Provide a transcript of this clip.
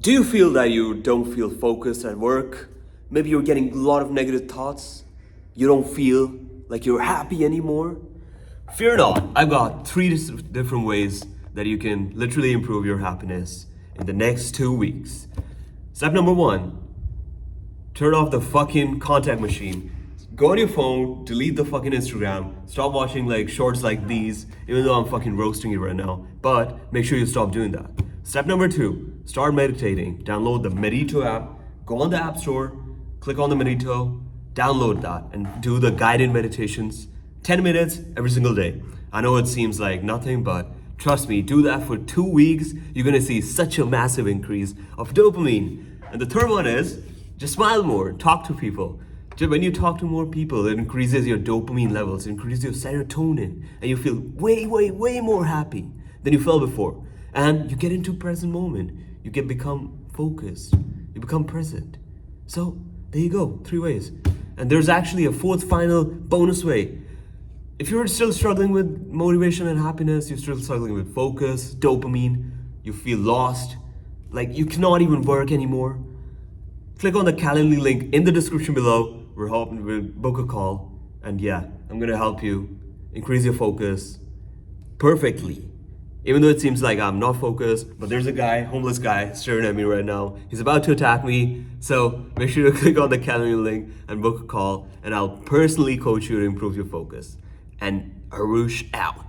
Do you feel that you don't feel focused at work? Maybe you're getting a lot of negative thoughts. You don't feel like you're happy anymore? Fear not, I've got three different ways that you can literally improve your happiness in the next 2 weeks. Step number one, turn off the fucking contact machine. Go on your phone, delete the fucking Instagram, stop watching like shorts like these, even though I'm fucking roasting you right now. But make sure you stop doing that. Step number two, start meditating. Download the Medito app, go on the App Store, click on the Medito, download that, and do the guided meditations 10 minutes every single day. I know it seems like nothing, but trust me, do that for 2 weeks. You're gonna see such a massive increase of dopamine. And the third one is just smile more, talk to people. When you talk to more people, it increases your dopamine levels, it increases your serotonin, and you feel way more happy than you felt before. And you get into present moment. You can become focused. You become present. So there you go, 3 ways. And there's actually a fourth final bonus way. If you're still struggling with motivation and happiness, you're still struggling with focus, dopamine, you feel lost, like you cannot even work anymore, click on the Calendly link in the description below. We'll book a call, and yeah, I'm gonna help you increase your focus perfectly. Even though it seems like I'm not focused, but there's a guy, homeless guy, staring at me right now. He's about to attack me, so make sure to click on the Calendly link and book a call, and I'll personally coach you to improve your focus. And Arush out.